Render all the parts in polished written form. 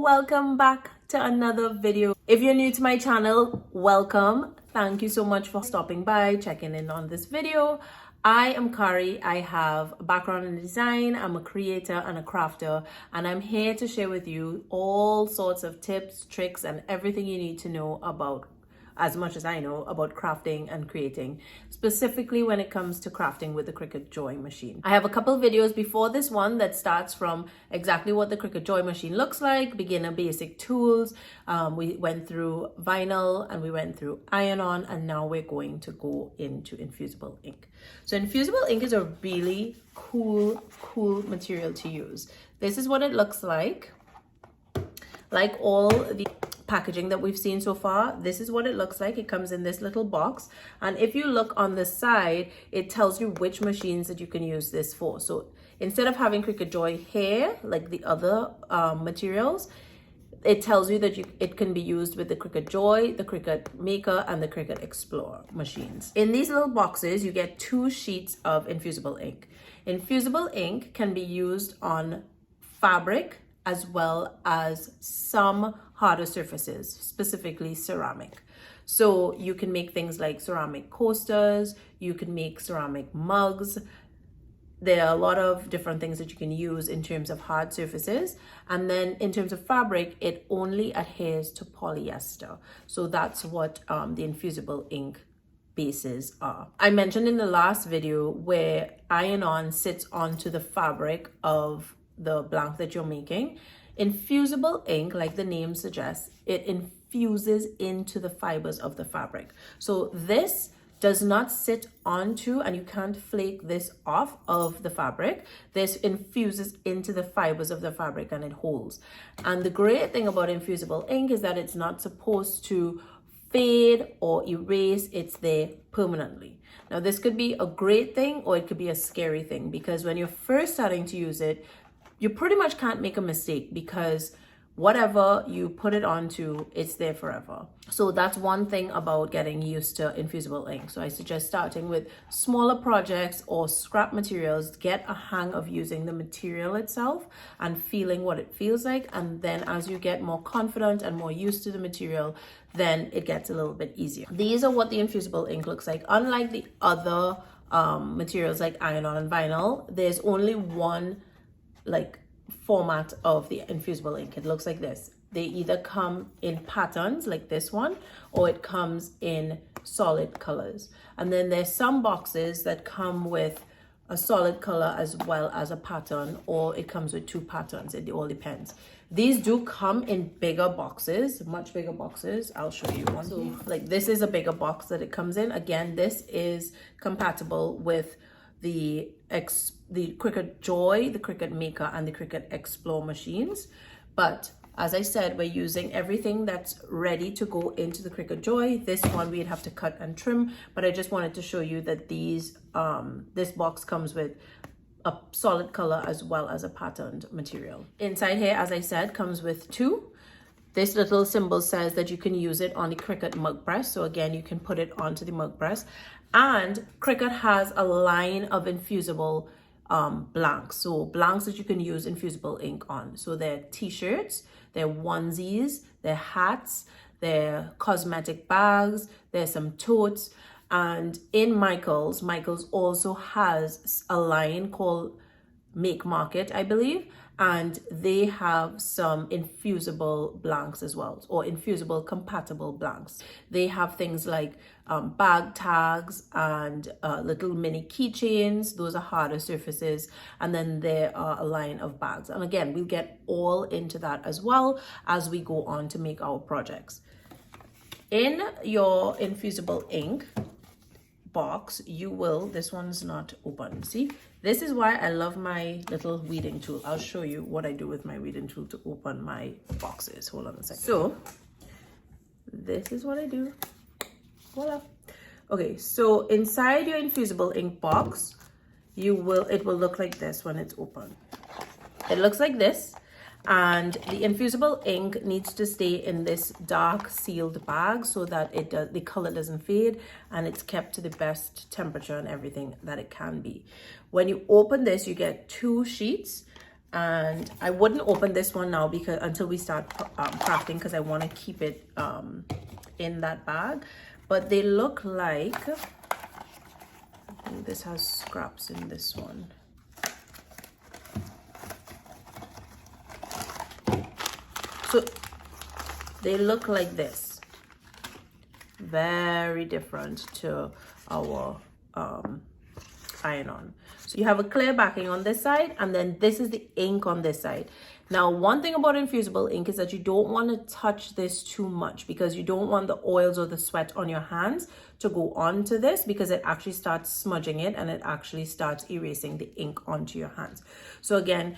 welcome back to another video. If you're new to my channel, welcome. Thank you so much for stopping by, checking in on this video. I am Kari. I have a background in design. I'm a creator and a crafter, and I'm here to share with you all sorts of tips, tricks, and everything you need to know about, as much as I know, about crafting and creating, specifically when it comes to crafting with the Cricut Joy machine. I have a couple videos before this one that starts from exactly what the Cricut Joy machine looks like, beginner basic tools. We went through vinyl and we went through iron-on, and now we're going to go into Infusible Ink. So Infusible Ink is a really cool material to use. This is what it looks like. Like all the packaging that we've seen so far, this is what it looks like. It comes in this little box, and if you look on the side, it tells you which machines that you can use this for. So instead of having Cricut Joy here like the other materials, it tells you that it can be used with the Cricut Joy, the Cricut Maker, and the Cricut Explorer machines. In these little boxes, you get 2 sheets of Infusible Ink. Infusible Ink can be used on fabric as well as some harder surfaces, specifically ceramic. So you can make things like ceramic coasters, you can make ceramic mugs. There are a lot of different things that you can use in terms of hard surfaces. And then in terms of fabric, it only adheres to polyester. So that's what the Infusible Ink bases are. I mentioned in the last video where iron-on sits onto the fabric of the blank that you're making. Infusible ink, like the name suggests, it infuses into the fibers of the fabric. So this does not sit onto, and you can't flake this off of the fabric. This infuses into the fibers of the fabric and it holds. And the great thing about Infusible Ink is that it's not supposed to fade or erase. It's there permanently. Now this could be a great thing or it could be a scary thing, because when you're first starting to use it, you pretty much can't make a mistake, because whatever you put it onto, it's there forever. So that's one thing about getting used to Infusible Ink. So I suggest starting with smaller projects or scrap materials. Get a hang of using the material itself and feeling what it feels like. And then as you get more confident and more used to the material, then it gets a little bit easier. These are what the Infusible Ink looks like. Unlike the other materials like iron-on and vinyl, there's only one format of the Infusible Ink. It looks like this. They either come in patterns like this one, or it comes in solid colors. And then there's some boxes that come with a solid color as well as a pattern, or it comes with 2 patterns. It all depends. These do come in bigger boxes, much bigger boxes. I'll show you one. So like this is a bigger box that it comes in. Again, this is compatible with the Cricut Joy, the Cricut Maker, and the Cricut Explore machines. But as I said, we're using everything that's ready to go into the Cricut Joy. This one we'd have to cut and trim, but I just wanted to show you that these this box comes with a solid color as well as a patterned material. Inside here, as I said, comes with 2. This little symbol says that you can use it on the Cricut mug press. So again, you can put it onto the mug press. And Cricut has a line of infusible blanks. So blanks that you can use Infusible Ink on. So they're t-shirts, they're onesies, they're hats, they're cosmetic bags, there's some totes. And in Michaels also has a line called Make Market, I believe, and they have some infusible blanks as well, or infusible compatible blanks. They have things like bag tags and little mini keychains. Those are harder surfaces. And then there are a line of bags. And again, we'll get all into that as well as we go on to make our projects. In your Infusible Ink box, you will, this one's not open, see, this is why I love my little weeding tool. I'll show you what I do with my weeding tool to open my boxes. Hold on a second. So this is what I do. Voila. Okay, so inside your Infusible Ink box, it will look like this when it's open. It looks like this. And the Infusible Ink needs to stay in this dark sealed bag so that the color doesn't fade, and it's kept to the best temperature and everything that it can be. When you open this, you get 2 sheets, And I wouldn't open this one now because until we start crafting, because I want to keep it in that bag. But they look like, I think this has scraps in this one. So they look like this. Very different to our iron-on. So you have a clear backing on this side, and then this is the ink on this side. Now, one thing about infusible ink is that you don't want to touch this too much, because you don't want the oils or the sweat on your hands to go onto this, because it actually starts smudging it and it actually starts erasing the ink onto your hands. So again,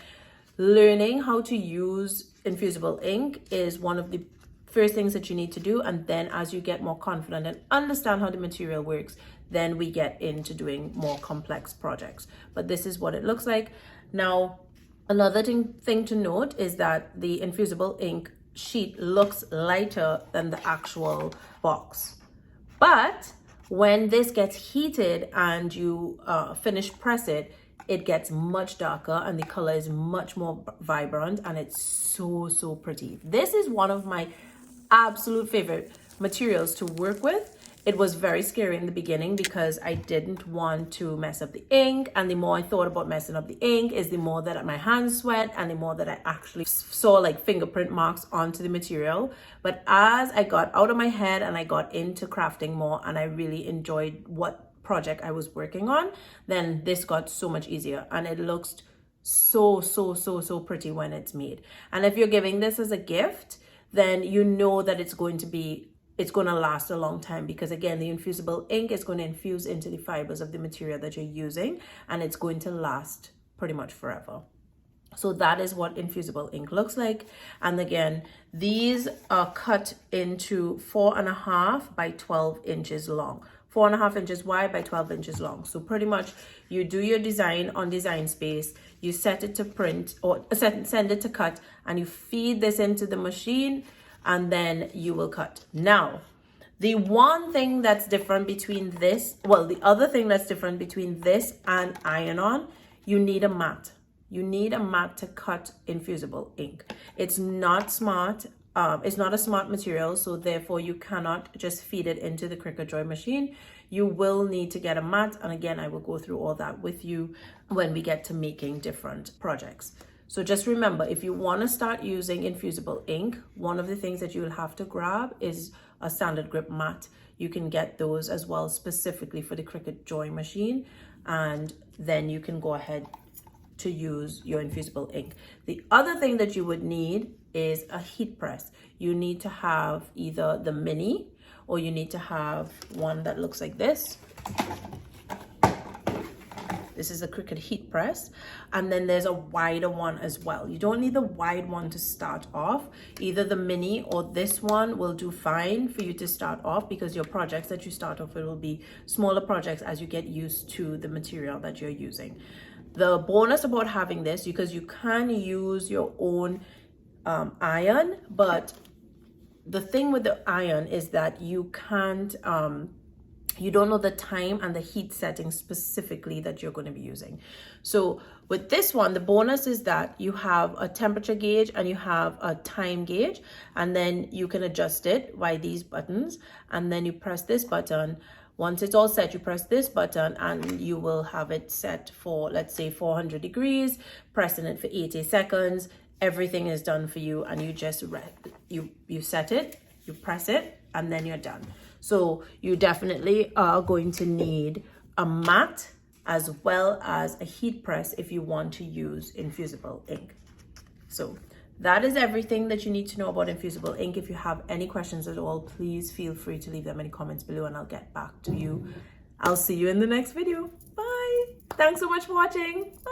learning how to use infusible ink is one of the first things that you need to do. And then as you get more confident and understand how the material works, then we get into doing more complex projects. But this is what it looks like. Now, another thing to note is that the infusible ink sheet looks lighter than the actual box. But when this gets heated and you finish press it, it gets much darker and the color is much more vibrant, and it's so pretty. This is one of my absolute favorite materials to work with. It was very scary in the beginning because I didn't want to mess up the ink, and the more I thought about messing up the ink is the more that my hands sweat and the more that I actually saw like fingerprint marks onto the material. But as I got out of my head and I got into crafting more and I really enjoyed what project I was working on, then this got so much easier, and it looks so pretty when it's made. And if you're giving this as a gift, then you know that it's going to last a long time, because again, the infusible ink is going to infuse into the fibers of the material that you're using, and it's going to last pretty much forever. So that is what infusible ink looks like. And again, these are cut into 4.5 by 12 inches long. 4.5 inches wide by 12 inches long. So pretty much you do your design on Design Space, you set it to print or send it to cut, and you feed this into the machine, and then you will cut. Now, the one thing that's different between this, well, the other thing that's different between this and iron-on, you need a mat. You need a mat to cut infusible ink. It's not smart. It's not a smart material, so therefore you cannot just feed it into the Cricut Joy machine. You will need to get a mat, and again, I will go through all that with you when we get to making different projects. So just remember, if you want to start using infusible ink, one of the things that you will have to grab is a standard grip mat. You can get those as well specifically for the Cricut Joy machine, and then you can go ahead to use your infusible ink. The other thing that you would need is a heat press. You need to have either the mini, or you need to have one that looks like this. This is a Cricut heat press, and then there's a wider one as well. You don't need the wide one to start off. Either the mini or this one will do fine for you to start off, because your projects that you start off with will be smaller projects as you get used to the material that you're using. The bonus about having this, because you can use your own iron, but the thing with the iron is that you can't, you don't know the time and the heat setting specifically that you're going to be using. So with this one, the bonus is that you have a temperature gauge and you have a time gauge, and then you can adjust it by these buttons, and then you press this button. Once it's all set, you press this button and you will have it set for, let's say, 400 degrees, pressing it for 80 seconds. Everything is done for you, and you just you set it, you press it, and then you're done. So you definitely are going to need a mat as well as a heat press if you want to use infusible ink. So that is everything that you need to know about infusible ink. If you have any questions at all, please feel free to leave them in the comments below and I'll get back to you. I'll see you in the next video. Bye. Thanks so much for watching. Bye.